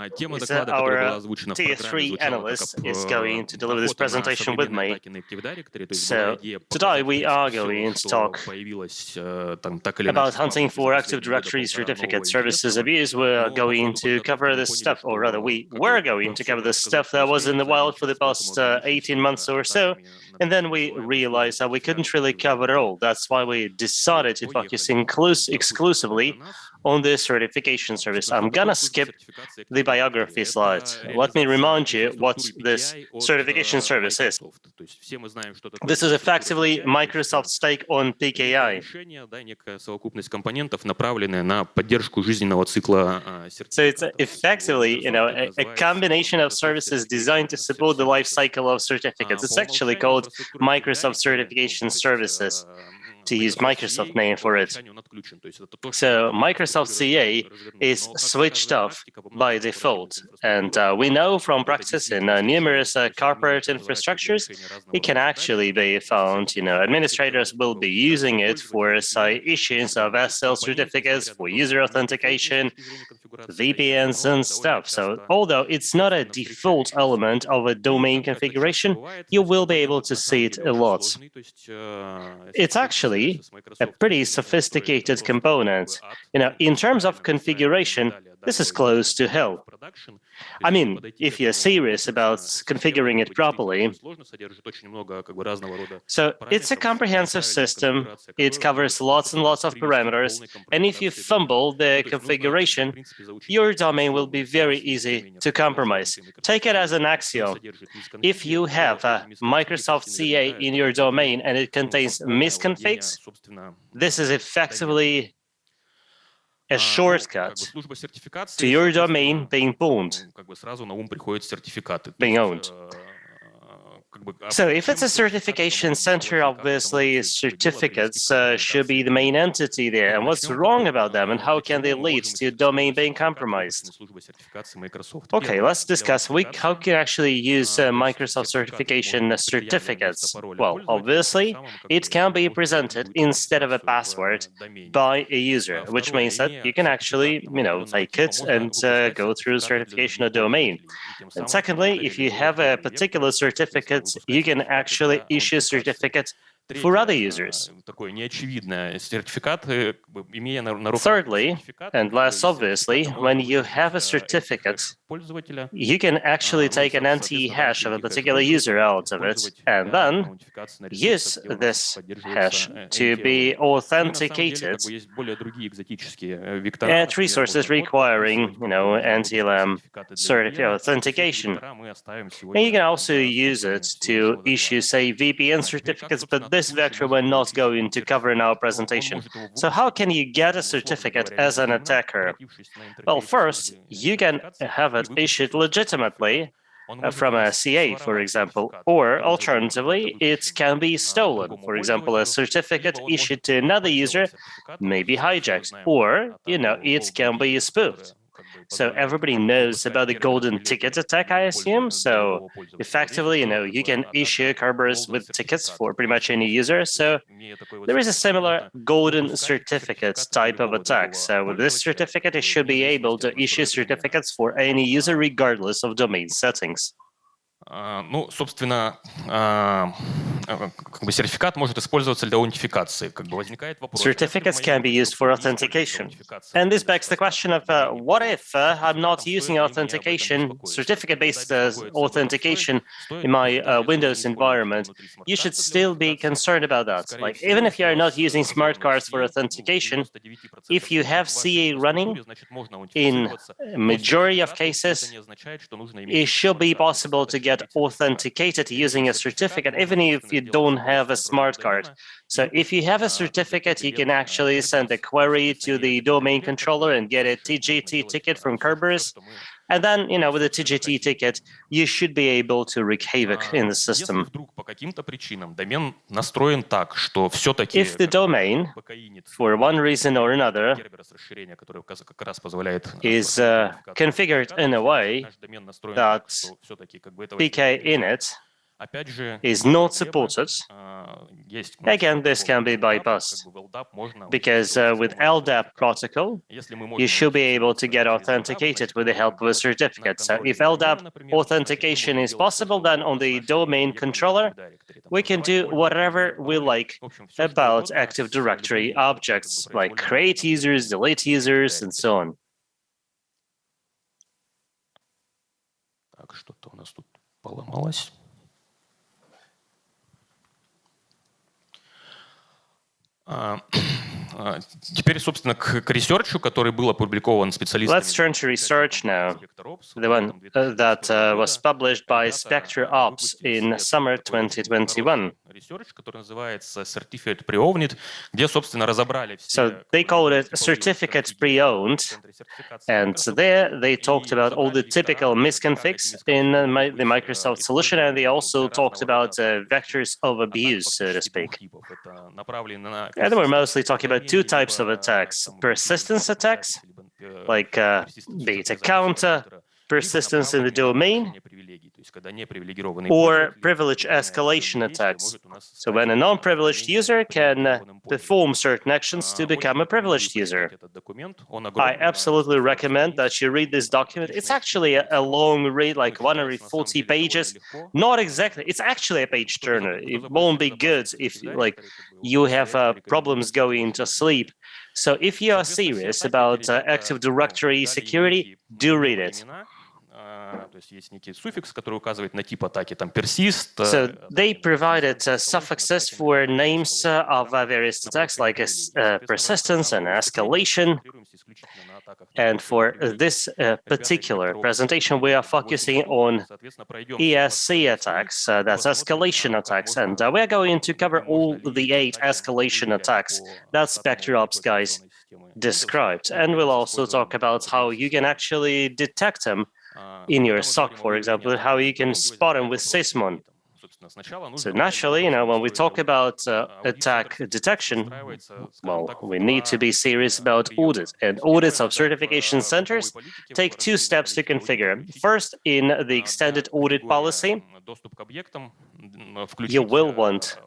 is that our Tier 3 analyst is going to deliver this presentation with me. So today we are going to talk about hunting for Active Directory certificate services abuse. We're going to cover this stuff, or rather we were going to cover the stuff that was in the wild for the past 18 months or so. And then we realized that we couldn't really cover it all. That's why we decided to focus exclusively on the certification service. I'm gonna skip the biography slide. Let me remind you what this certification service is. This is effectively Microsoft's take on PKI. So it's effectively, a combination of services designed to support the life cycle of certificates. It's actually called Microsoft Certification Services, to use Microsoft name for it. So Microsoft CA is switched off by default. And we know from practice in numerous corporate infrastructures, it can actually be found, administrators will be using it for, say, issuance of SL certificates, for user authentication, VPNs and stuff. So although it's not a default element of a domain configuration, you will be able to see it a lot. It's actually a pretty sophisticated component. In terms of configuration, this is close to hell. I mean, if you're serious about configuring it properly. So it's a comprehensive system. It covers lots and lots of parameters. And if you fumble the configuration, your domain will be very easy to compromise. Take it as an axiom. If you have a Microsoft CA in your domain and it contains misconfigs, this is effectively a shortcut to your domain being owned. So if it's a certification center, obviously certificates should be the main entity there. And what's wrong about them and how can they lead to domain being compromised? Okay, let's discuss how can actually use Microsoft certification certificates. Well, obviously, it can be presented instead of a password by a user, which means that you can actually, take it and go through certification of domain. And secondly, if you have a particular certificate, you can actually issue certificates for other users. Thirdly, and less obviously, when you have a certificate, you can actually take an anti-hash of a particular user out of it, and then use this hash to be authenticated at resources requiring, anti-LAM certificate authentication. And you can also use it to issue, say, VPN certificates, but this vector we're not going to cover in our presentation. So how can you get a certificate as an attacker? Well, first, you can have it issued legitimately from a CA, for example, or alternatively, it can be stolen. For example, a certificate issued to another user may be hijacked, or, it can be spoofed. So everybody knows about the golden ticket attack, I assume. So effectively, you can issue Kerberos with tickets for pretty much any user. So there is a similar golden certificate type of attack. So with this certificate, it should be able to issue certificates for any user regardless of domain settings. Certificates can be used for authentication. And this begs the question of what if I'm not using authentication, certificate-based authentication in my Windows environment? You should still be concerned about that. Like, even if you're not using smart cards for authentication, if you have CA running, in majority of cases, it should be possible to get authenticated using a certificate, even if you don't have a smart card. So if you have a certificate, you can actually send a query to the domain controller and get a TGT ticket from Kerberos. And then, with a TGT ticket, you should be able to wreak havoc in the system. If the domain, for one reason or another, is configured in a way that PK init is not supported, again, this can be bypassed, because with LDAP protocol, you should be able to get authenticated with the help of a certificate. So if LDAP authentication is possible, then on the domain controller, we can do whatever we like about Active Directory objects, like create users, delete users, and so on. Так, что-то у нас тут поломалось. Теперь, собственно, к ресерчу, который был опубликован специалистами. Let's turn to research now, the one that was published by Spectre Ops in summer 2021. Research, который называется Certificate Pre-Owned, где, собственно, разобрали все. So they called it Certificate Pre-Owned, and there they talked about all the typical misconfigs in the Microsoft solution, and they also talked about vectors of abuse, so to speak. And they were mostly talking about two types of attacks: persistence attacks, like beta counter, persistence in the domain, or privilege escalation attacks. So when a non-privileged user can perform certain actions to become a privileged user. I absolutely recommend that you read this document. It's actually a long read, like 140 pages. Not exactly. It's actually a page turner. It won't be good if you have problems going to sleep. So if you are serious about Active Directory security, do read it. То есть есть некий суффикс, который указывает на тип атаки, там persist. So they provided suffixes for names of various attacks, like persistence and escalation. And for this particular presentation, we are focusing on ESC attacks, that's escalation attacks, and we are going to cover all the 8 escalation attacks that Spectre Ops guys described. And we'll also talk about how you can actually detect them in your SOC, for example, how you can spot them with Sysmon. So naturally, when we talk about attack detection, well, we need to be serious about audits. And audits of certification centers take 2 steps to configure. First, in the extended audit policy, you will want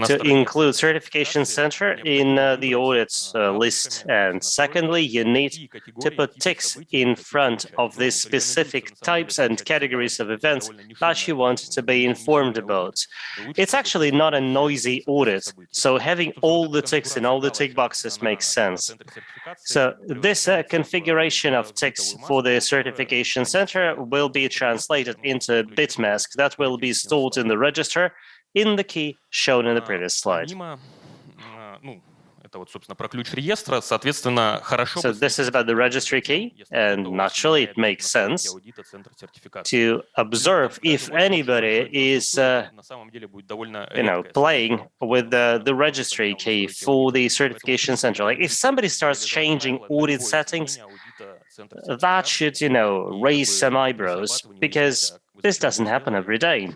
to include certification center in the audits list. And secondly, you need to put ticks in front of these specific types and categories of events that you want to be informed about. It's actually not a noisy audit, so having all the ticks in all the tick boxes makes sense. So this configuration of ticks for the certification center will be translated into bitmask that will be stored in the register in the key shown in the previous slide. Это вот, собственно, про ключ реестра, соответственно, хорошо. So this is about the registry key, and naturally it makes sense to observe if anybody is, playing with the registry key for the certification center. Like if somebody starts changing audit settings, that should, raise some eyebrows, because this doesn't happen every day.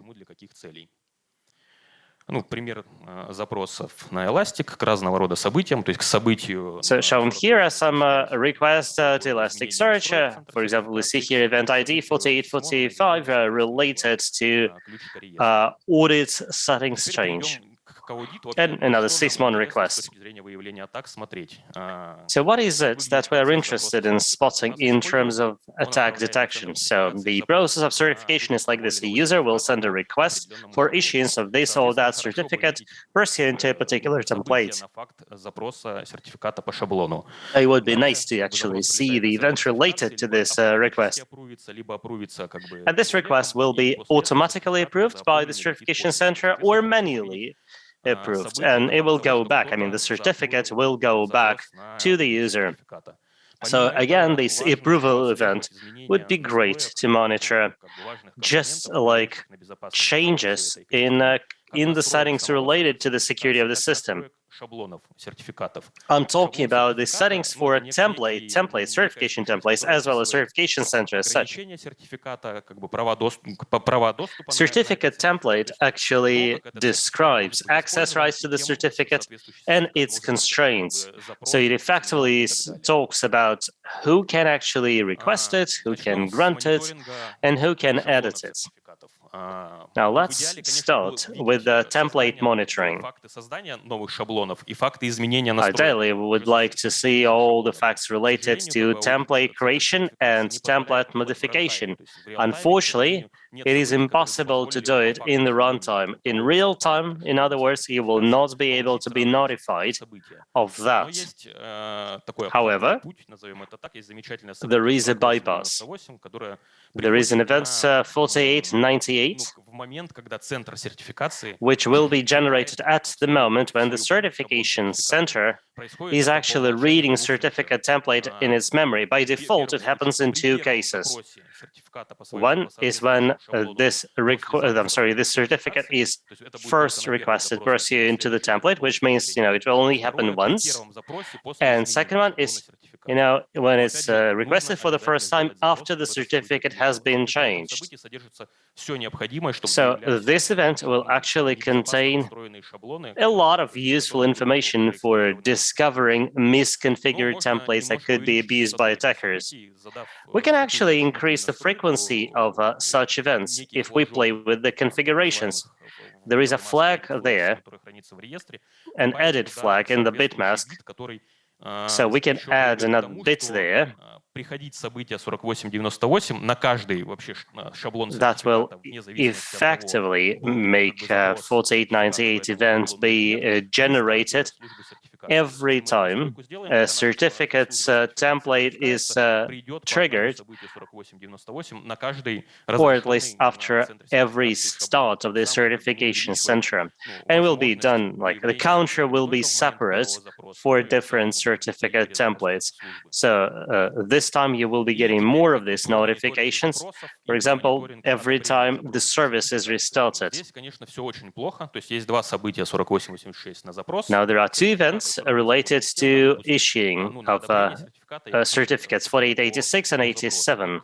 Пример запросов на Elastic к разного рода событиям, то есть к событию. So shown here are some requests to Elasticsearch. For example, we see here event ID 4845 related to audit settings change. And another Sysmon request. So what is it that we are interested in spotting in terms of attack detection? So the process of certification is like this. The user will send a request for issuance of this or that certificate pursuant to a particular template. It would be nice to actually see the event related to this request. And this request will be automatically approved by the certification center or manually approved, and it will go back. I mean, the certificate will go back to the user. So again, this approval event would be great to monitor, just like changes in the settings related to the security of the system. I'm talking about the settings for certification templates, as well as certification center as such. Certificate template actually describes access rights to the certificate and its constraints. So it effectively talks about who can actually request it, who can grant it, and who can edit it. Now let's start with the template monitoring. Ideally, we would like to see all the facts related to template creation and template modification. Unfortunately, it is impossible to do it in the runtime. In real time, in other words, you will not be able to be notified of that. However, there is a bypass. There is an event 4898, which will be generated at the moment when the certification center is actually reading certificate template in its memory. By default, it happens in two cases. One is when this certificate is first requested pursuant to the template, which means it will only happen once. And second one is when it's requested for the first time after the certificate has been changed. So this event will actually contain a lot of useful information for discovering misconfigured templates that could be abused by attackers. We can actually increase the frequency of such events if we play with the configurations. There is a flag there, an edit flag in the bit mask. So we can add another bit there that will effectively make 4898 event be generated every time a certificate template is triggered, or at least after every start of the certification center. And it will be done like the counter will be separate for different certificate templates. So this time you will be getting more of these notifications. For example, every time the service is restarted. Now there are two events related to issuing of certificates 4886 and 87.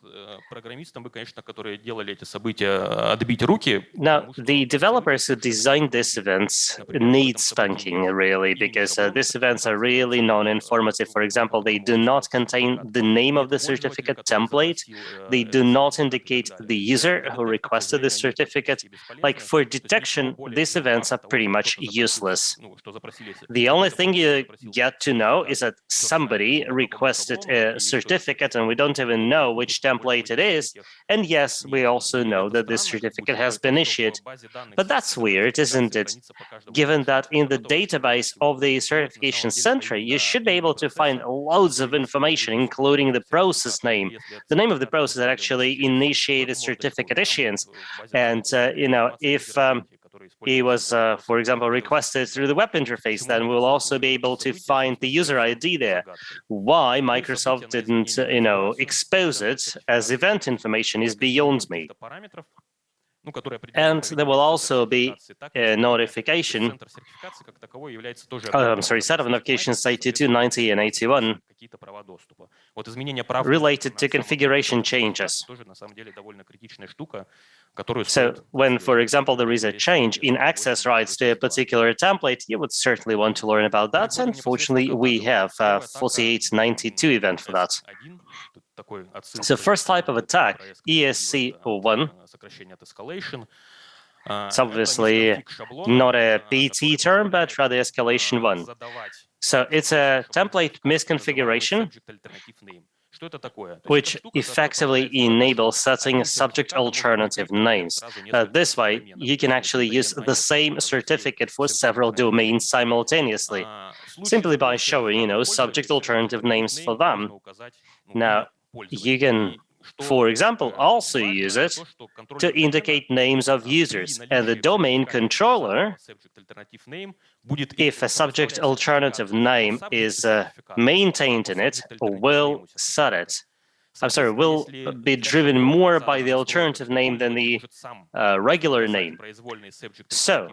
Now, the developers who designed these events need spanking, really, because these events are really non-informative. For example, they do not contain the name of the certificate template. They do not indicate the user who requested the certificate. Like for detection, these events are pretty much useless. The only thing you get to know is that somebody requested a certificate and we don't even know which template it is. And yes, we also know that this certificate has been issued. But that's weird, isn't it? Given that in the database of the certification center, you should be able to find loads of information, including the process name, the name of the process that actually initiated certificate issuance. And, if it was, for example, requested through the web interface, then we'll also be able to find the user ID there. Why Microsoft didn't, expose it as event information is beyond me. And there will also be a notification, set of notifications 82, 90, and 81 related to configuration changes. So when, for example, there is a change in access rights to a particular template, you would certainly want to learn about that. And fortunately, we have a 4892 event for that. So first type of attack, ESC01. It's obviously not a PT term, but rather escalation one. So it's a template misconfiguration, which effectively enables setting subject alternative names. This way, you can actually use the same certificate for several domains simultaneously, simply by showing, subject alternative names for them. Now, you can, for example, also use it to indicate names of users, and the domain controller, if a subject alternative name is maintained in it, will set it. will be driven more by the alternative name than the regular name. So,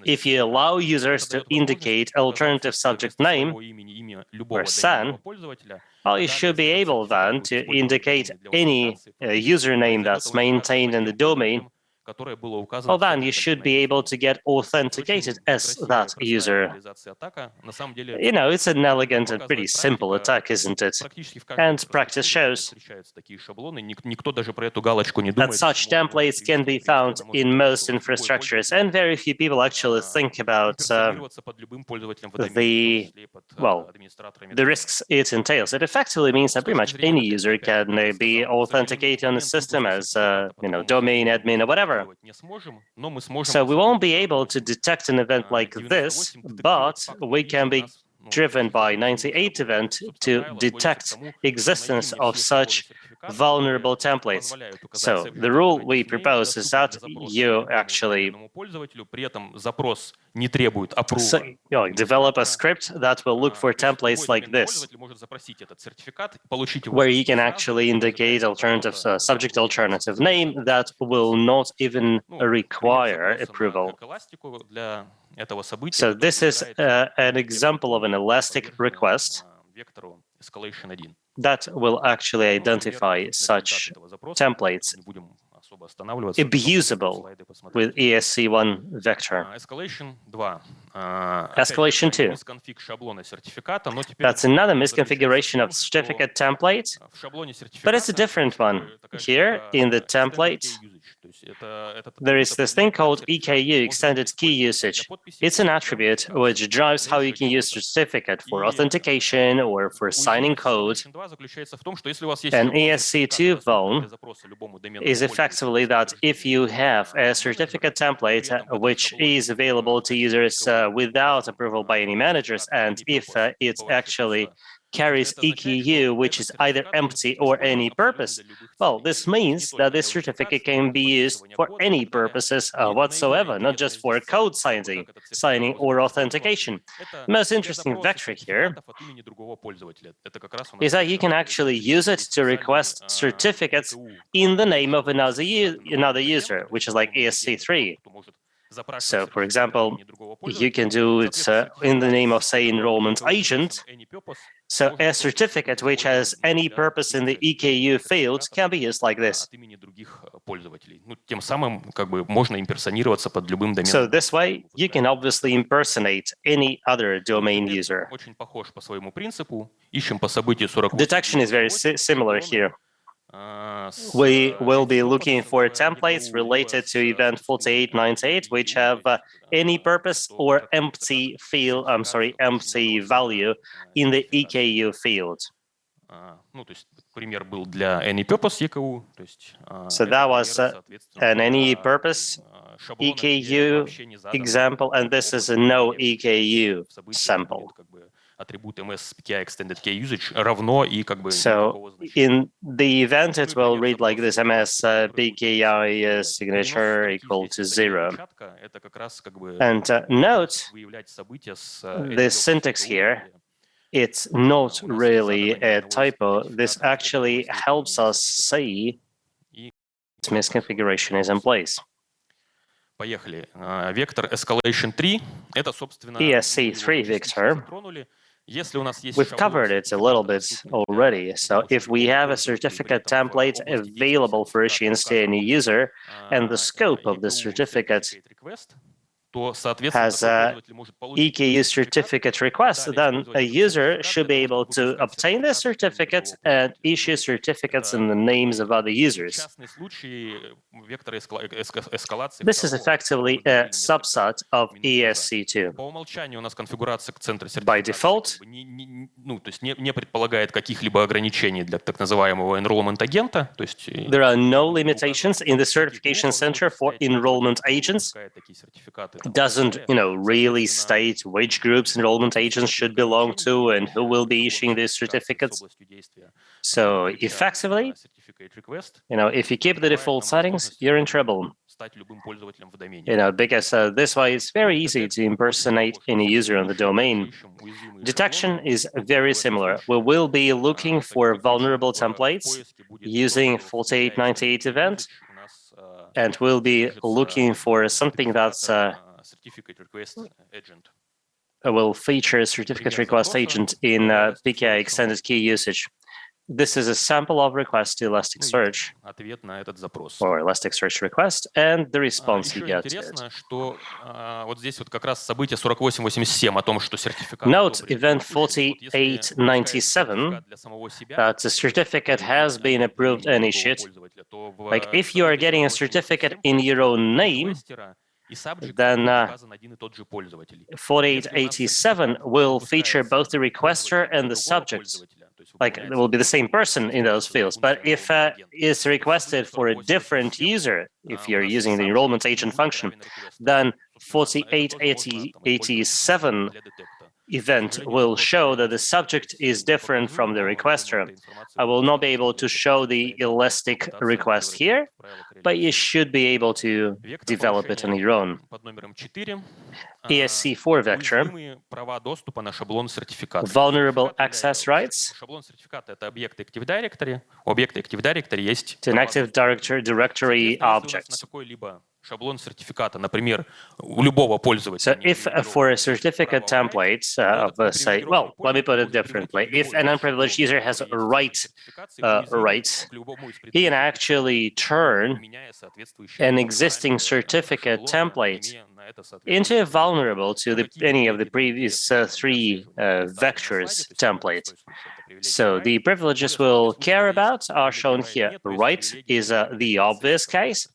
if you allow users to indicate alternative subject name, or SAN, well, you should be able then to indicate any username that's maintained in the domain. Well, then you should be able to get authenticated as that user. You know, it's an elegant and pretty simple attack, isn't it? And practice shows that such templates can be found in most infrastructures, and very few people actually think about the risks it entails. It effectively means that pretty much any user can be authenticated on the system as domain admin or whatever. So we won't be able to detect an event like this, but we can be driven by 98 event to detect existence of such vulnerable templates. So the rule we propose is that you actually develop a script that will look for templates like this, where you can actually indicate alternative subject alternative name that will not even require approval. So this is an example of an elastic request that will actually identify such templates abusable with ESC1 vector. Escalation 2. That's another misconfiguration of certificate template, but it's a different one. Here in the template, there is this thing called EKU, extended key usage. It's an attribute which drives how you can use certificate for authentication or for signing code. An ESC2 vuln is effectively that if you have a certificate template which is available to users without approval by any managers, and if it actually carries EKU, which is either empty or any purpose, well, this means that this certificate can be used for any purposes whatsoever, not just for code signing or authentication. The most interesting vector here is that you can actually use it to request certificates in the name of another user, which is like ESC3. So, for example, you can do it in the name of, say, enrollment agent. So a certificate which has any purpose in the EKU field can be used like this. So this way, you can obviously impersonate any other domain user. Detection is very similar here. We will be looking for templates related to event 4898, which have any purpose or empty empty value in the EKU field. So that was an any purpose EKU example, and this is a no EKU sample. So in the event, it will read like this: MS PKI signature equal to 0. And note this syntax here. It's not really a typo. This actually helps us see this misconfiguration is in place. ESC3 vector. We've covered it a little bit already. So if we have a certificate template available for issuance to any user, and the scope of the certificate has EKU certificate request, then a user should be able to obtain the certificate and issue certificates in the names of other users. This is effectively a subset of ESC2. By default, there are no limitations in the certification center for enrollment agents. It doesn't, really state which groups enrollment agents should belong to and who will be issuing these certificates. So effectively, if you keep the default settings, you're in trouble. because this way it's very easy to impersonate any user on the domain. Detection is very similar. We will be looking for vulnerable templates using 4898 event, and we'll be looking for something that's will feature a certificate request agent in PKI extended key usage. This is a sample of request to Elasticsearch or Elasticsearch request and the response you get to it. Note event 4897 that the certificate has been approved and issued. Like if you are getting a certificate in your own name, then 4887 will feature both the requester and the subject. Like it will be the same person in those fields. But if it's requested for a different user, if you're using the enrollment agent function, then 4887 event will show that the subject is different from the requester. I will not be able to show the elastic request here, but you should be able to develop it on your own. ESC4 vector, vulnerable access rights to an Active Directory object. So if for a certificate template of say, well, let me put it differently. If an unprivileged user has rights, he can actually turn an existing certificate template into vulnerable to any of the previous three vectors template. So the privileges we'll care about are shown here. Right is the obvious case,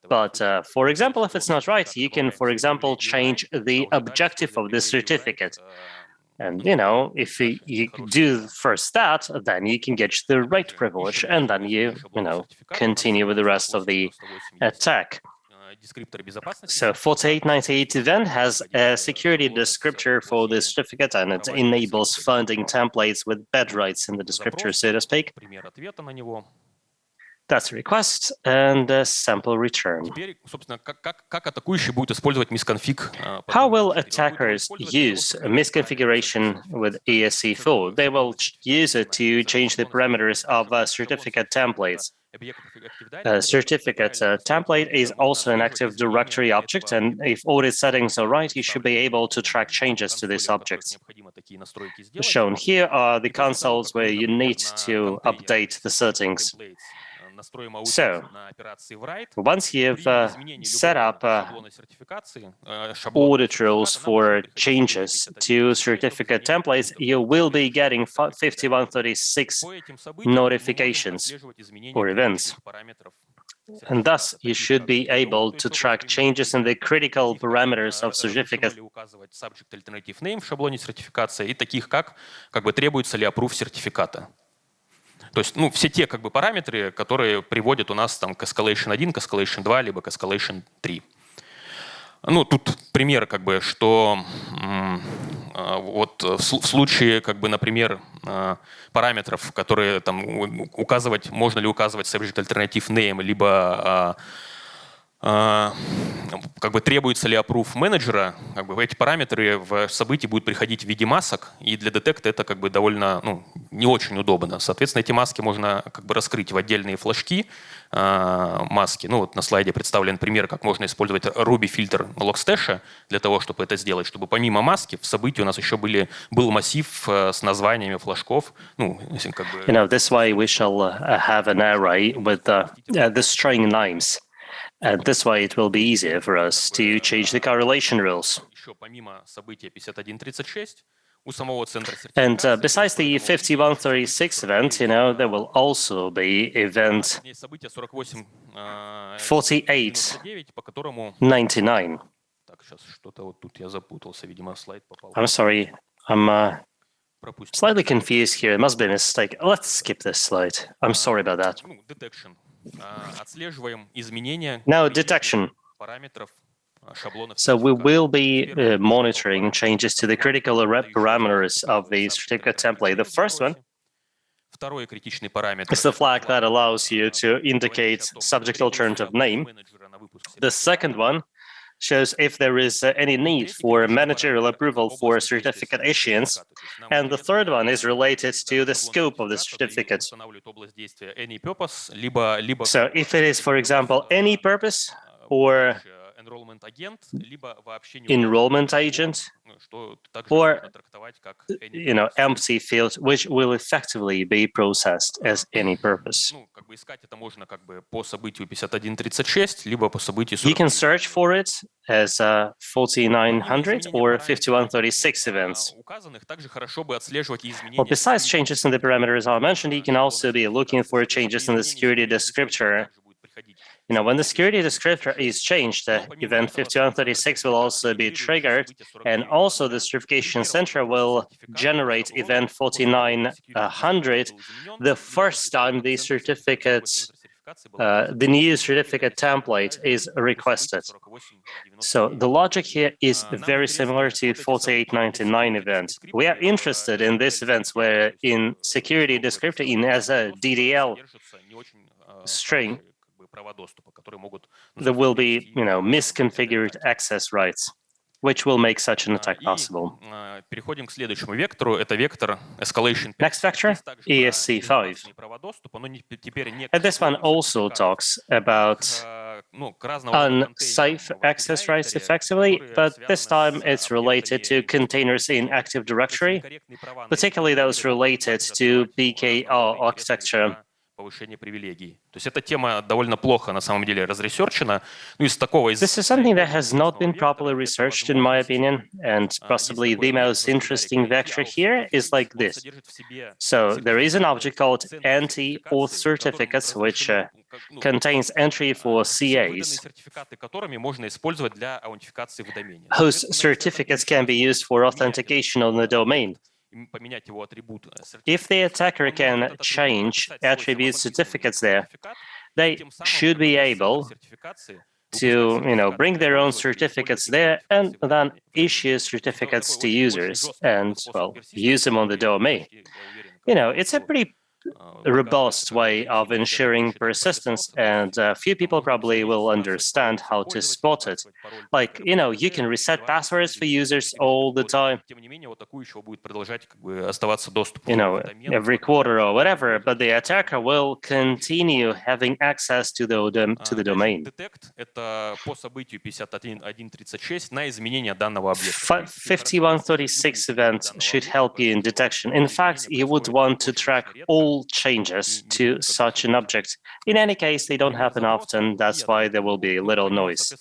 but for example, if it's not right, you can, for example, change the objective of the certificate. And, if you do first that, then you can get the right privilege, and then you continue with the rest of the attack. So 4898 event has a security descriptor for the certificate, and it enables funding templates with bad rights in the descriptor, so to speak. That's a request and a sample return. How will attackers use a misconfiguration with ESC4? They will use it to change the parameters of certificate templates. A certificate template is also an Active Directory object, and if all its settings are right, you should be able to track changes to these objects. Shown here are the consoles where you need to update the settings. So, once you've set up audit rules for changes to certificate templates, you will be getting 5136 notifications or events. And thus, you should be able to track changes in the critical parameters of certificate. То есть, все те параметры, которые приводят у нас там к escalation 1, к escalation 2, либо к escalation 3. Тут пример, что вот в случае, например, параметров, которые там можно ли указывать subject alternative name, либо требуется ли approve менеджера, эти параметры в событии будут приходить в виде масок, и для детекта это довольно не очень удобно. Соответственно, эти маски можно раскрыть в отдельные флажки маски. Вот на слайде представлен пример, как можно использовать Ruby фильтр логстэша для того, чтобы это сделать, чтобы помимо маски в событии у нас еще был массив с названиями флажков. This way we shall have an array with the string names. And this way it will be easier for us to change the correlation rules. And besides the 5136 event, there will also be event 4899. I'm sorry, I'm slightly confused here. It must be a mistake. Let's skip this slide. I'm sorry about that. Now, detection. So we will be monitoring changes to the critical parameters of the certificate template. The first one is the flag that allows you to indicate subject alternative name. The second one shows if there is any need for managerial approval for certificate issuance. And the third one is related to the scope of the certificate. So if it is, for example, any purpose or enrollment agent, or empty field, which will effectively be processed as any purpose. You can search for it as 4900 or 5136 events. Well, besides changes in the parameters I mentioned, you can also be looking for changes in the security descriptor. When the security descriptor is changed, event 5136 will also be triggered, and also the certification center will generate event 4900 the first time the new certificate template is requested. So the logic here is very similar to 4899 event. We are interested in these events where in security descriptor as a DDL string, there will be, misconfigured access rights, which will make such an attack possible. Next vector, ESC5. And this one also talks about unsafe access rights effectively, but this time it's related to containers in Active Directory, particularly those related to PKR architecture. This is something that has not been properly researched, in my opinion, and possibly the most interesting vector here is like this. So there is an object called anti-auth certificates, which contains entry for CAs, whose certificates can be used for authentication on the domain. If the attacker can change attribute certificates there, they should be able to, bring their own certificates there and then issue certificates to users and, use them on the domain. It's a pretty robust way of ensuring persistence, and few people probably will understand how to spot it. Like, you can reset passwords for users all the time, every quarter or whatever, but the attacker will continue having access to the domain. 5136 event should help you in detection. In fact, you would want to track all changes to such an object. In any case, they don't happen often. That's why there will be little noise.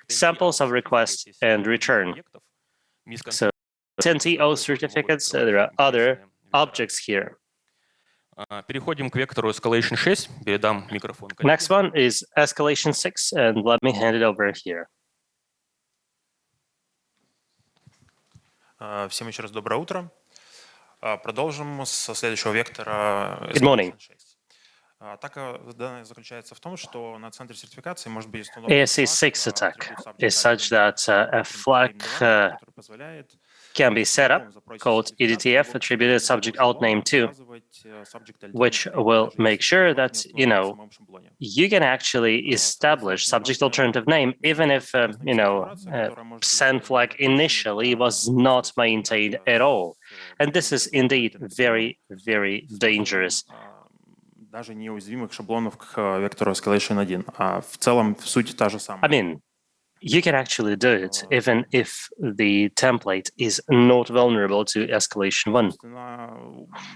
Samples of request and return. So 10TO certificates, there are other objects here. Next one is escalation 6, and let me hand it over here. Всем еще раз доброе утро. Продолжим со следующего вектора. Good morning. Атака заключается в том, что на центре сертификации может быть ASC6 attack is such that a flag can be set up called EDTF, attributed subject alt name 2, which will make sure that, you can actually establish subject alternative name even if, send flag initially was not maintained at all. And this is indeed very, very dangerous. Даже неуязвимых шаблонов к вектору escalation 1. В целом суть та же самая. I mean, you can actually do it even if the template is not vulnerable to escalation 1.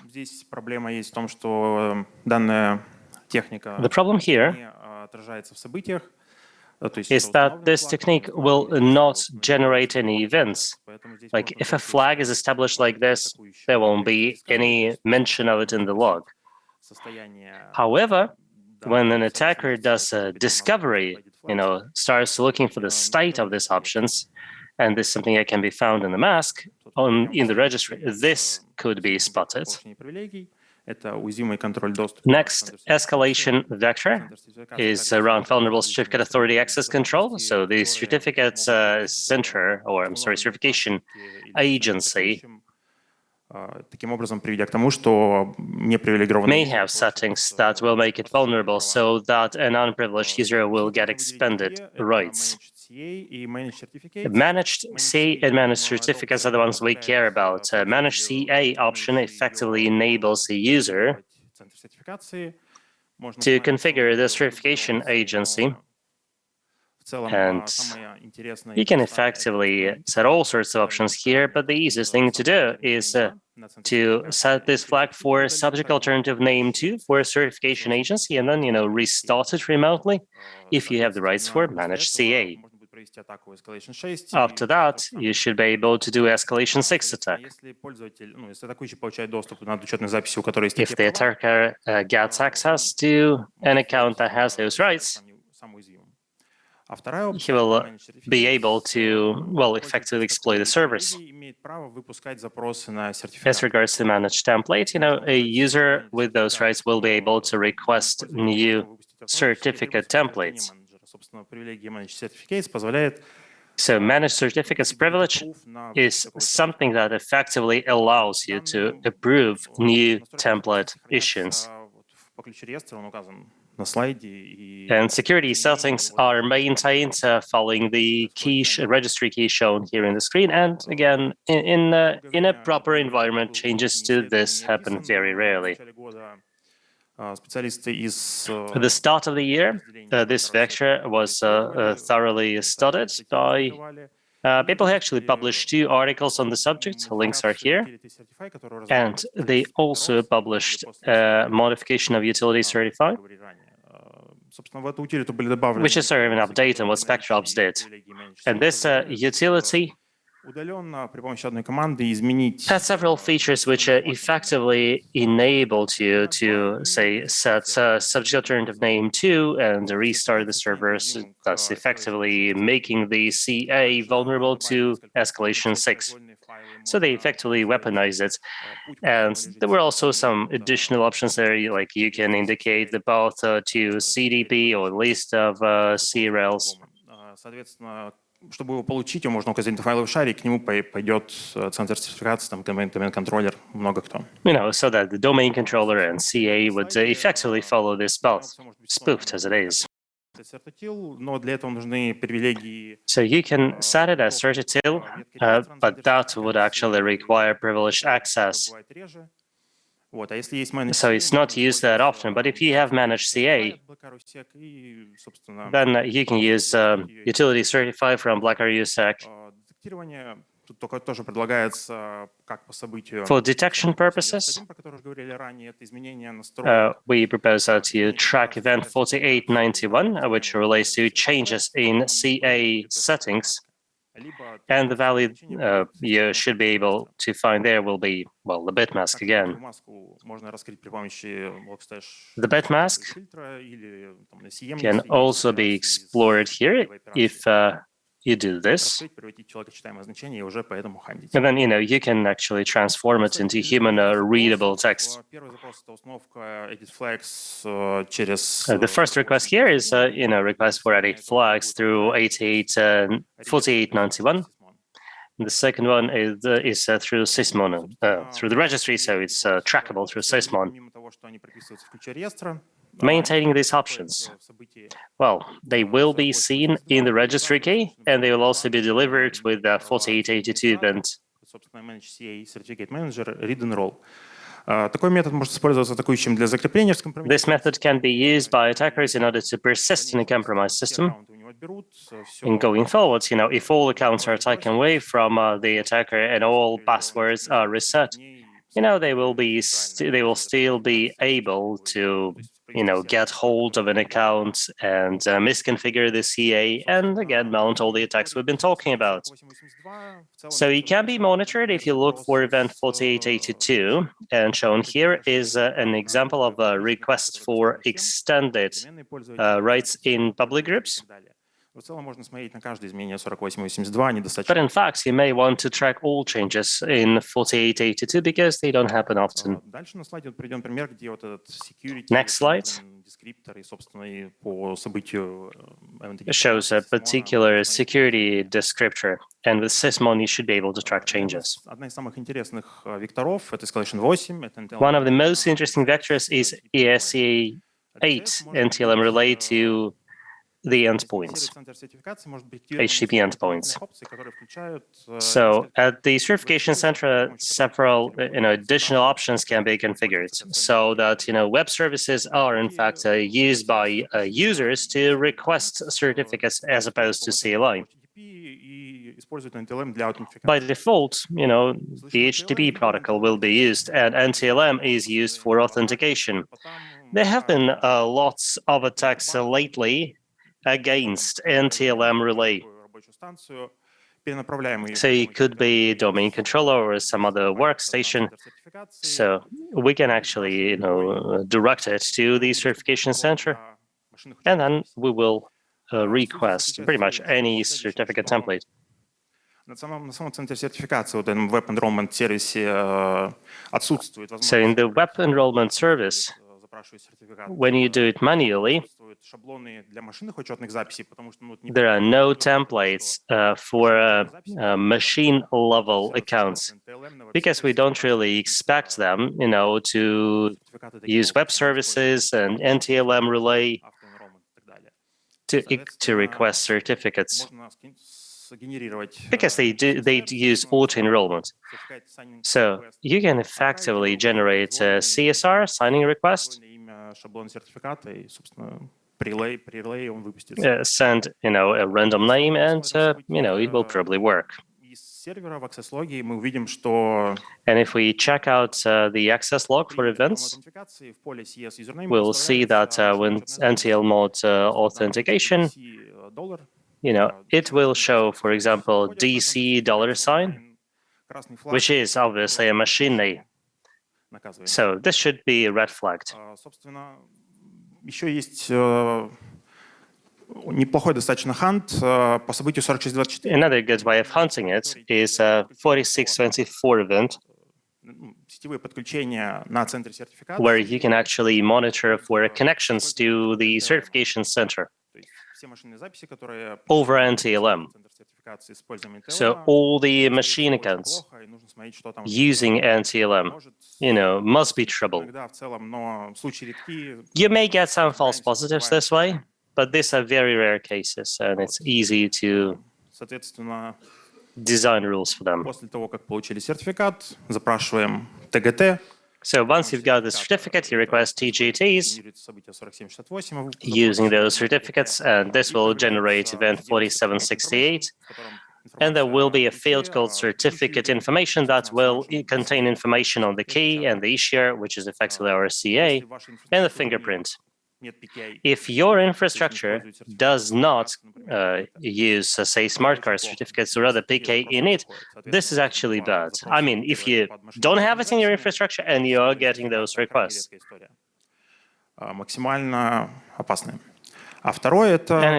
Здесь проблема есть в том, что данная техника The problem here не отражается в событиях. Is that this technique will not generate any events. Like if a flag is established like this, there won't be any mention of it in the log. However, when an attacker does a discovery, starts looking for the state of these options, and this is something that can be found in the mask in the registry, this could be spotted. Next escalation vector is around vulnerable certificate authority access control. So the certificate certification agency таким образом приведя к тому, что непривилегированные may have settings that will make it vulnerable so that an unprivileged user will get expanded rights. Managed CA and managed certificates are the ones we care about. Managed CA option effectively enables the user to configure the certification agency, and you can effectively set all sorts of options here, but the easiest thing to do is to set this flag for subject alternative name 2 for a certification agency, and then, restart it remotely if you have the rights for managed CA. After that, you should be able to do escalation 6 attack. If the attacker gets access to an account that has those rights, he will be able to, effectively exploit the servers. As regards to the managed template, a user with those rights will be able to request new certificate templates. So managed certificates privilege is something that effectively allows you to approve new template issuance. And security settings are maintained following the registry key shown here in the screen. And again, in a proper environment, changes to this happen very rarely. At the start of the year, this vector was thoroughly studied by people who actually published 2 articles on the subject. Links are here. And they also published a modification of utility certified, which is sort of an update on what SpectraOps did. And this utility has several features which effectively enabled you to, say, set subject alternative name 2 and restart the servers, thus effectively making the CA vulnerable to escalation 6. So they effectively weaponize it. And there were also some additional options there, like you can indicate the path to CDP or list of CRLs. Чтобы его получить, его можно указать на файловый шаре, и к нему пойдет центр сертификации, там домен-контроллер, много кто. So that the domain controller and CA would effectively follow this path, spoofed as it is. So you can set it as certitil, but that would actually require privileged access. So it's not used that often, but if you have managed CA, then you can use utility certified from BlackRUSEC. For detection purposes, we propose to track event 4891, which relates to changes in CA settings. And the value you should be able to find there will be, the bit mask again. The bit mask can also be explored here if you do this. And then, you can actually transform it into human readable text. The first request here is, request for edit flags through 4891. The second one is through Sysmon, through the registry, so it's trackable through Sysmon. Maintaining these options, they will be seen in the registry key, and they will also be delivered with the 4882 event. This method can be used by attackers in order to persist in a compromised system. And going forward, if all accounts are taken away from the attacker and all passwords are reset, they will still be able to get hold of an account and misconfigure the CA and again mount all the attacks we've been talking about. So it can be monitored if you look for event 4882, and shown here is an example of a request for extended rights in public groups. But in fact, you may want to track all changes in 4882 because they don't happen often. Next slide. shows a particular security descriptor, and with sysmon, you should be able to track changes. One of the most interesting vectors is ESCA8 NTLM relay to the endpoints, HTTP endpoints. So at the certification center, several additional options can be configured so that web services are in fact used by users to request certificates as opposed to CLI. By default, the HTTP protocol will be used, and NTLM is used for authentication. There have been lots of attacks lately against NTLM relay. So it could be domain controller or some other workstation. So we can actually, direct it to the certification center, and then we will request pretty much any certificate template. So in the web enrollment service, when you do it manually, there are no templates for machine-level accounts because we don't really expect them, to use web services and NTLM relay to request certificates, because they use auto-enrollment. So you can effectively generate a CSR, signing request, send a random name, and it will probably work. And if we check out the access log for events, we'll see that when NTL mode authentication, it will show, for example, DC $, which is obviously a machine name. So this should be red flagged. Another good way of hunting it is a 4624 event, where you can actually monitor for connections to the certification center over NTLM. So all the machine accounts using NTLM, must be trouble. You may get some false positives this way, but these are very rare cases, and it's easy to design rules for them. So once you've got the certificate, you request TGTs using those certificates, and this will generate event 4768. And there will be a field called certificate information that will contain information on the key and the issuer, which is effectively our CA, and the fingerprint. If your infrastructure does not use, say, smart card certificates or other PK in it, this is actually bad. I mean, if you don't have it in your infrastructure and you are getting those requests. And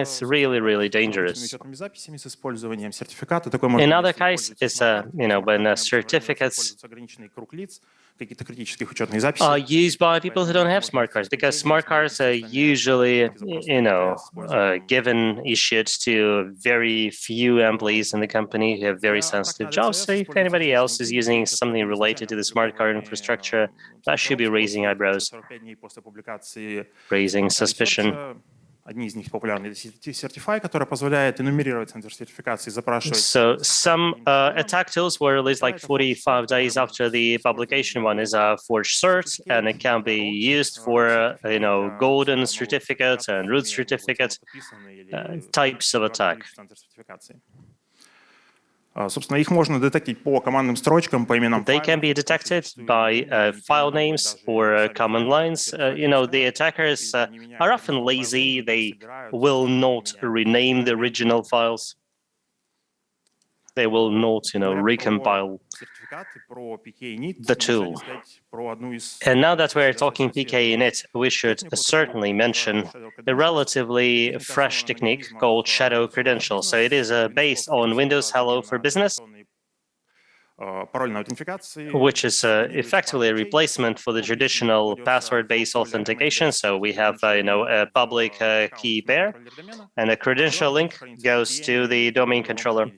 it's really, really dangerous. Another case is, when certificates are used by people who don't have smart cards, because smart cards are usually, issued to very few employees in the company who have very sensitive jobs. So if anybody else is using something related to the smart card infrastructure, that should be raising eyebrows, raising suspicion. So some attack tools were released like 45 days after the publication. One is a forged cert, and it can be used for golden certificates and root certificates, types of attack. They can be detected by file names or command lines. The attackers are often lazy. They will not rename the original files. They will not, recompile the tool. And now that we're talking PK init, we should certainly mention a relatively fresh technique called shadow credential. So it is based on Windows Hello for Business. which is effectively a replacement for the traditional password-based authentication. So we have, a public key pair, and a credential link goes to the domain controller,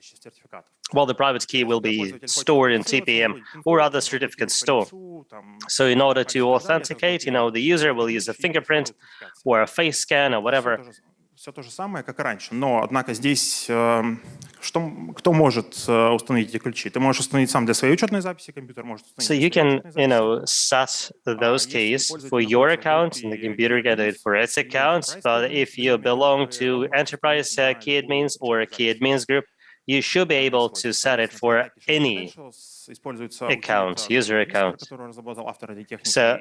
while the private key will be stored in TPM or other certificate store. So in order to authenticate, the user will use a fingerprint or a face scan or whatever. Все то же самое, как и раньше. Но, однако, здесь кто может установить эти ключи? Ты можешь установить сам для своей учетной записи, компьютер может установить. So you can, set those keys for your account, and the computer can do it for its account. But if you belong to enterprise key admins or a key admins group, you should be able to set it for any account, user account. So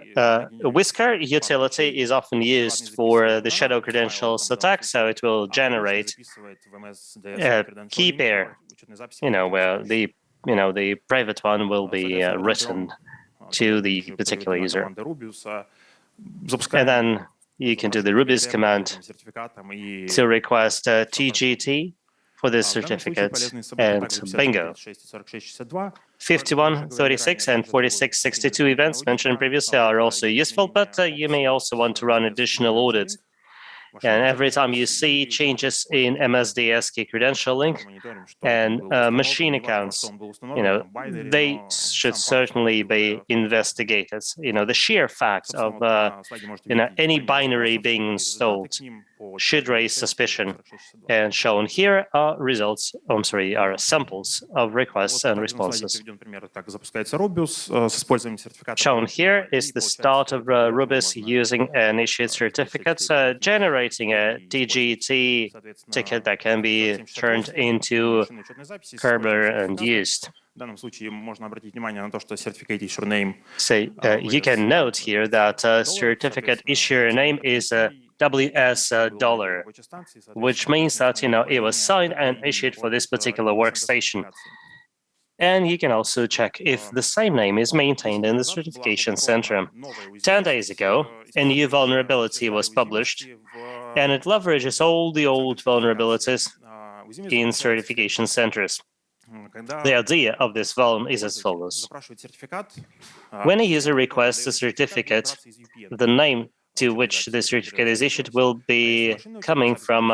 Whisker utility is often used for the shadow credentials attack, so it will generate a key pair, where the private one will be written to the particular user. And then you can do the Ruby's command to request TGT for this certificate, and bingo. 5136 and 4662 events mentioned previously are also useful, but you may also want to run additional audits. And every time you see changes in MSDS key credential link and machine accounts, they should certainly be investigated. The sheer fact of any binary being installed should raise suspicion. And shown here are are samples of requests and responses. Shown here is the start of Rubis using an issued certificate, generating a TGT ticket that can be turned into Kerber and used. So you can note here that certificate issuer name is WS dollar, which means that it was signed and issued for this particular workstation. And you can also check if the same name is maintained in the certification center. 10 days ago, a new vulnerability was published, and it leverages all the old vulnerabilities in certification centers. The idea of this vuln is as follows. When a user requests a certificate, the name to which the certificate is issued will be coming from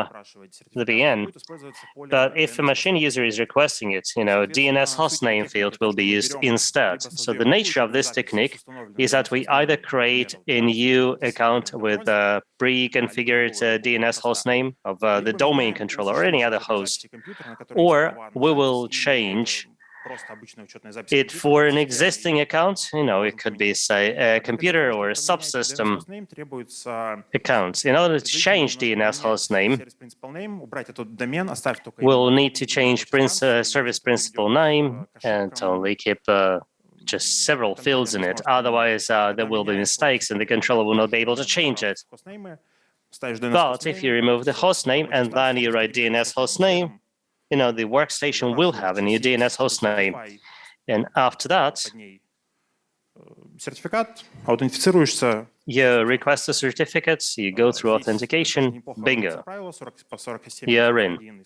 the VN. But if a machine user is requesting it, DNS hostname field will be used instead. So the nature of this technique is that we either create a new account with a pre-configured DNS hostname of the domain controller or any other host, or we will change it for an existing account. It could be, say, a computer or a subsystem account. In order to change DNS hostname, we'll need to change service principal name and only keep just several fields in it. Otherwise, there will be mistakes and the controller will not be able to change it. But if you remove the hostname and then you write DNS hostname, the workstation will have a new DNS hostname. And after that, you request a certificate, you go through authentication, bingo, you're in.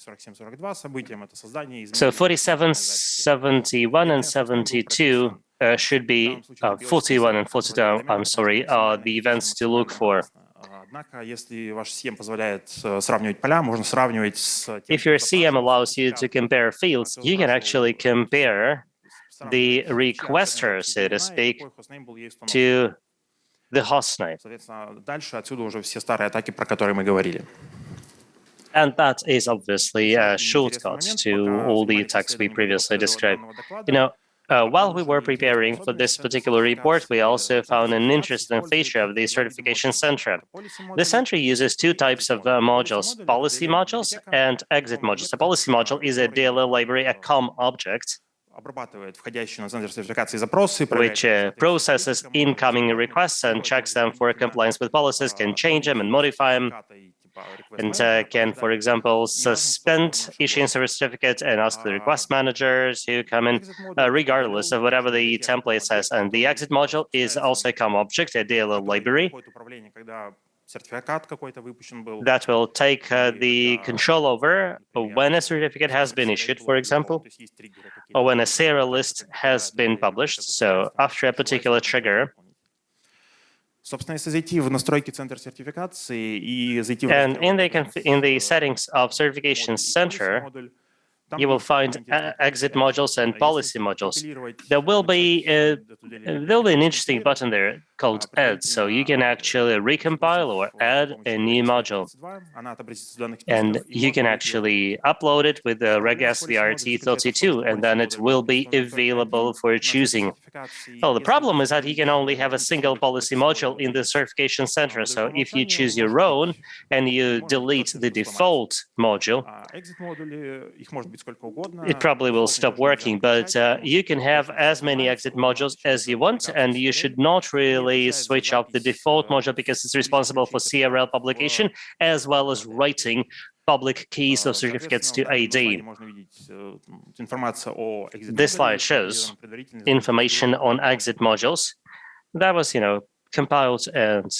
So 47, 71, and 72 should be, 41 and 42, are the events to look for. If your SIEM allows you to compare fields, you can actually compare the requester, so to speak, to the hostname. And that is obviously a shortcut to all the attacks we previously described. While we were preparing for this particular report, we also found an interesting feature of the certification center. The center uses two types of modules, policy modules and exit modules. A policy module is a DLL library, a COM object, which processes incoming requests and checks them for compliance with policies, can change them and modify them, and can, for example, suspend issuing a certificate and ask the request managers who come in, regardless of whatever the template says. And the exit module is also a COM object, a DLL library, сертификат какой-то выпущен был. that will take the control over when a certificate has been issued, for example, or when a serial list has been published. So after a particular trigger, Собственно, если зайти в настройки центра сертификации и зайти в and раздел in the settings of Certification Center, you will find exit modules and policy modules. There will be an interesting button there called Add, so you can actually recompile or add a new module, and you can actually upload it with the regAS VRT32, and then it will be available for choosing. Well, the problem is that you can only have a single policy module in the Certification Center, so if you choose your own and you delete the default module, it probably will stop working, but you can have as many exit modules as you want, and you should not really switch up the default module because it's responsible for CRL publication as well as writing public keys of certificates to AD. This slide shows information on exit modules that was, compiled and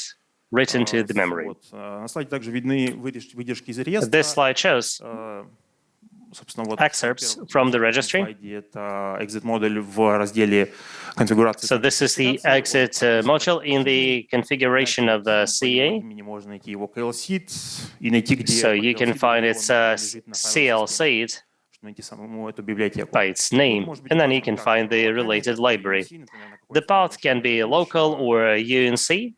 written to the memory. This slide shows excerpts from the registry. So this is the exit module in the configuration of the CA. So you can find its CL seed by its name, and then you can find the related library. The path can be local or UNC.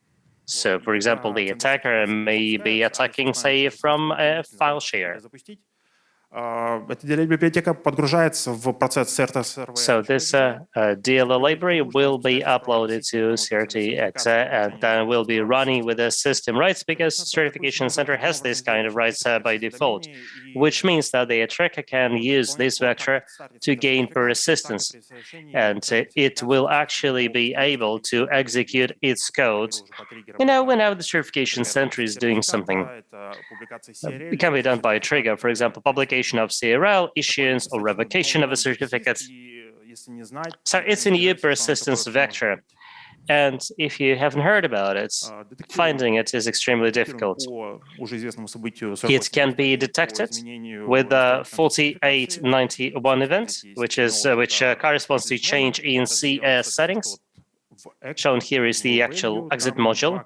So, for example, the attacker may be attacking, say, from a file share. So this DLL library will be uploaded to CRT-Exe and then will be running with the system rights because Certification Center has this kind of rights by default, which means that the attacker can use this vector to gain persistence, and it will actually be able to execute its code. Whenever the Certification Center is doing something, it can be done by a trigger, for example, publication of CRL, issuance, or revocation of a certificate. So it's a new persistence vector. And if you haven't heard about it, finding it is extremely difficult. It can be detected with the 4891 event, which corresponds to change in CS settings. Shown here is the actual exit module.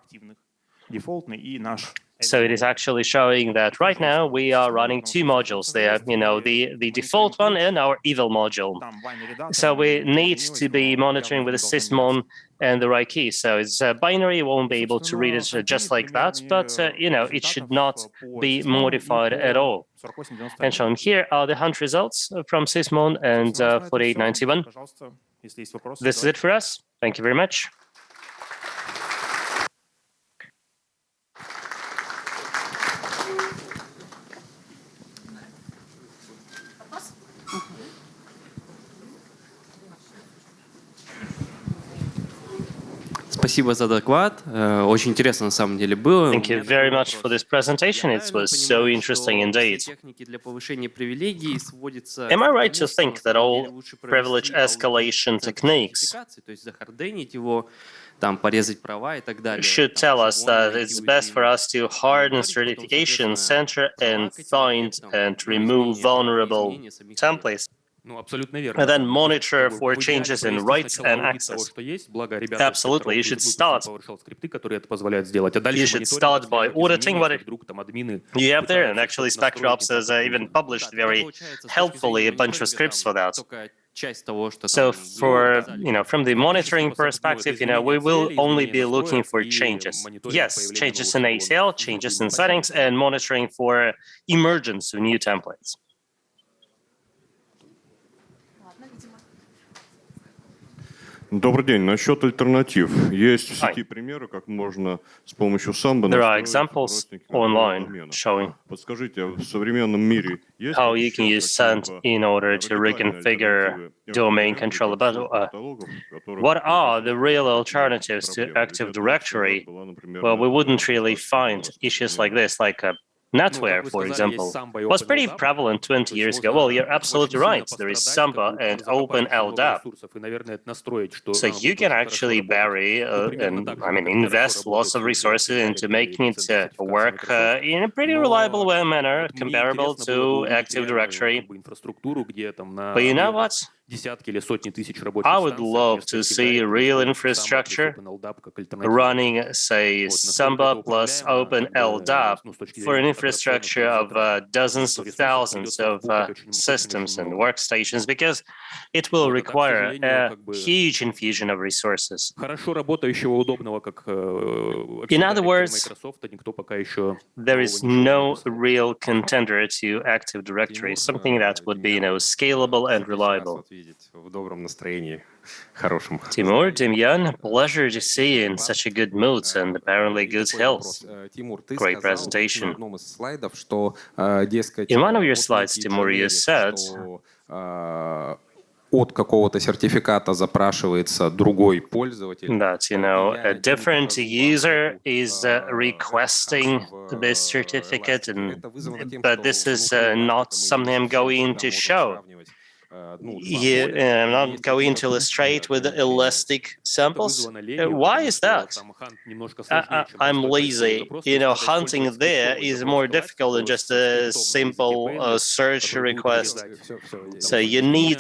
So it is actually showing that right now we are running two modules there, the default one and our evil module. So we need to be monitoring with the sysmon and the right key. So it's binary, you won't be able to read it just like that, but it should not be modified at all. And shown here are the hunt results from sysmon and 4891. This is it for us. Thank you very much. Спасибо за доклад. Очень интересно на самом деле было. Thank you very much for this presentation. It was so interesting indeed. Am I right to think that all privilege escalation techniques should tell us that it's best for us to harden Certification Center and find and remove vulnerable templates? And then monitor for changes in rights and access. Absolutely, you should start. You should start by auditing what you have there, and actually SpectreOps has even published very helpfully a bunch of scripts for that. So from the monitoring perspective, we will only be looking for changes. Yes, changes in ACL, changes in settings, and monitoring for emergence of new templates. Добрый день. Насчет альтернатив. Есть в сети примеры, как можно с помощью самбо examples online showing Подскажите, в современном мире есть how you can use SAND in order to reconfigure domain controller. But what are the real alternatives to Active Directory? Well, we wouldn't really find issues like this, like NetWare, for example, was pretty prevalent 20 years ago. Well, you're absolutely right. There is Samba and Open LDAP. So you can actually bury and invest lots of resources into making it work in a pretty reliable manner, comparable to Active Directory. But you know what? I would love to see real infrastructure running, say, Samba plus Open LDAP for an infrastructure of dozens of thousands of systems and workstations, because it will require a huge infusion of resources. In other words, there is no real contender to Active Directory, something that would be, scalable and reliable. Timur, Demyan, pleasure to see you in such a good mood and apparently good health. Great presentation. In one of your slides, Timur, you said от какого-то сертификата запрашивается другой пользователь. That, a different user is requesting this certificate, but this is not something I'm going to show. I'm not going to illustrate with elastic samples. Why is that? I'm lazy. Hunting there is more difficult than just a simple search request. So you need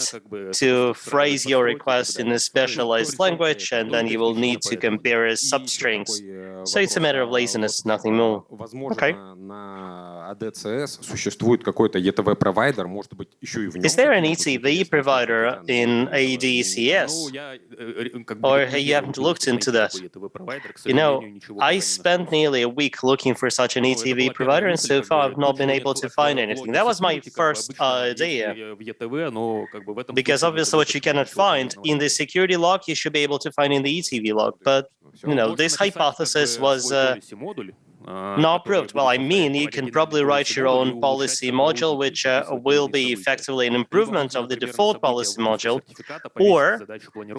to phrase your request in a specialized language, and then you will need to compare substrings. So it's a matter of laziness, nothing more. Okay. Существует какой-то ETV-провайдер, может быть, еще и в нем. Is there an ETV provider in ADCS? Or you haven't looked into that? I spent nearly a week looking for such an ETV provider, and so far I've not been able to find anything. That was my first idea. Because obviously what you cannot find in the security log, you should be able to find in the ETV log. But, this hypothesis was not proved. Well, you can probably write your own policy module, which will be effectively an improvement of the default policy module. Or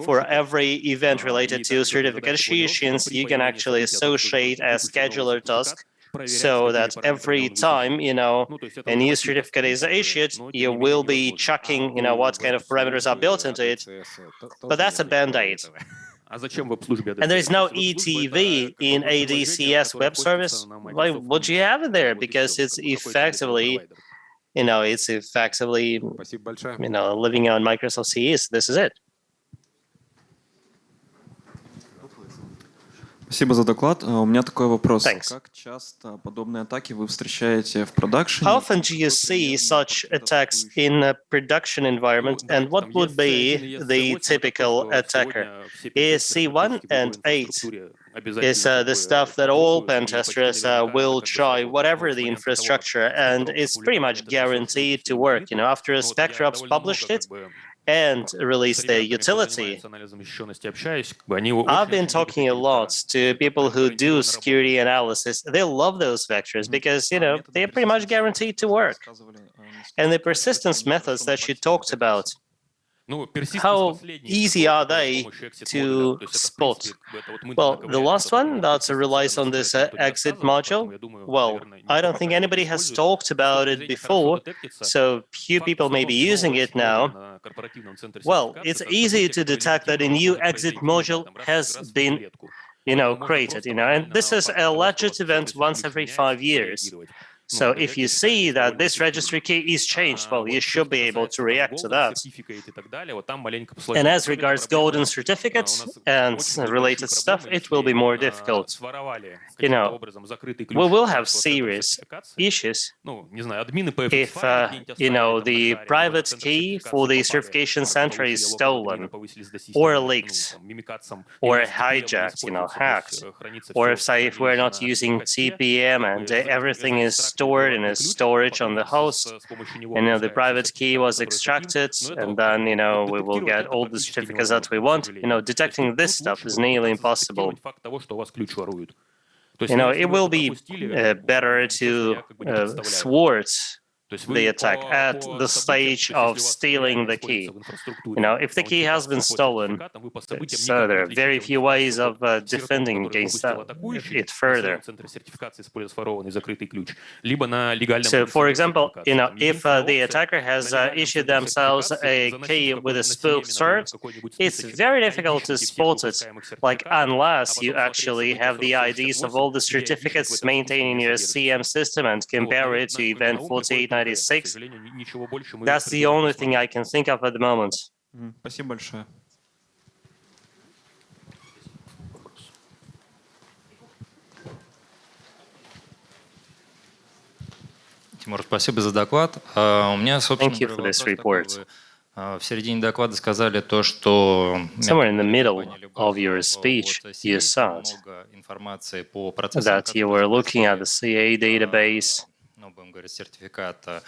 for every event related to certificate issuance, you can actually associate a scheduler task, so that every time, a new certificate is issued, you will be checking, what kind of parameters are built into it. But that's a band-aid. And there is no ETV in ADCS web service. Why would you have it there? Because it's effectively, living on Microsoft CE. This is it. Спасибо за доклад. У меня такой вопрос. Thanks. Как часто подобные атаки вы встречаете в продакшене? How often do you see such attacks in a production environment, and what would be the typical attacker? ESC 1 and 8 is the stuff that all pen testers will try, whatever the infrastructure, and it's pretty much guaranteed to work. After SpectreOps published it and released their utility, I've been talking a lot to people who do security analysis. They love those vectors because, they're pretty much guaranteed to work. And the persistence methods that you talked about, how easy are they to spot? Well, the last one that relies on this exit module, well, I don't think anybody has talked about it before, so few people may be using it now. Well, it's easy to detect that a new exit module has been, created, and this is a legit event once every 5 years. So if you see that this registry key is changed, well, you should be able to react to that. And as regards golden certificates and related stuff, it will be more difficult. We will have serious issues if, the private key for the certification center is stolen or leaked or hijacked, hacked, or if we're not using TPM and everything is stored in a storage on the host, and the private key was extracted, and then we will get all the certificates that we want. Detecting this stuff is nearly impossible. It will be better to thwart the attack at the stage of stealing the key. If the key has been stolen, so there are very few ways of defending against it further. So, for example, if the attacker has issued themselves a key with a spoof cert, it's very difficult to spot it, unless you actually have the IDs of all the certificates maintained in your SIEM system and compare it to event 4896. That's the only thing I can think of at the moment. Спасибо большое. Тимур, спасибо за доклад. У меня, собственно, Thank you for this report. В середине доклада сказали то, что Somewhere in the middle of your speech, you said информации по процессам, that you were looking at the CA database. Будем говорить, сертификата.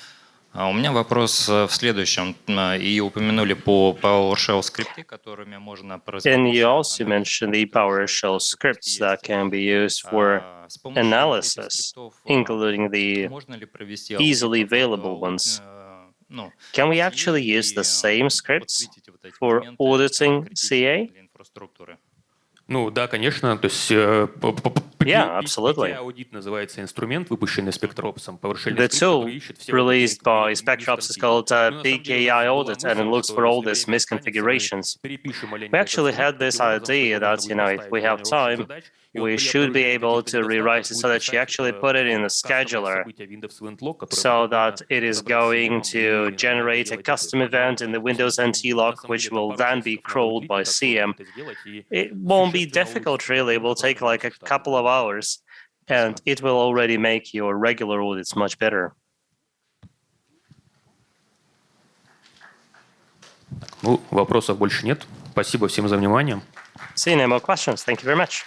У меня вопрос в следующем. И упомянули по PowerShell скрипты, которыми можно And you also mentioned the PowerShell scripts that can be used for analysis, including the easily available ones. Can we actually use the same scripts for auditing CA? Да, конечно. То есть Yeah, absolutely. аудит называется инструмент, выпущенный SpectraOps. The tool released by SpectraOps is called PKI Audit, and it looks for all these misconfigurations. We actually had this idea that, if we have time, we should be able to rewrite it so that you actually put it in the scheduler, so that it is going to generate a custom event in the Windows NT log, which will then be crawled by SIEM. It won't be difficult, really. It will take a couple of hours, and it will already make your regular audits much better. Вопросов больше нет. Спасибо всем за внимание. See, no more questions. Thank you very much.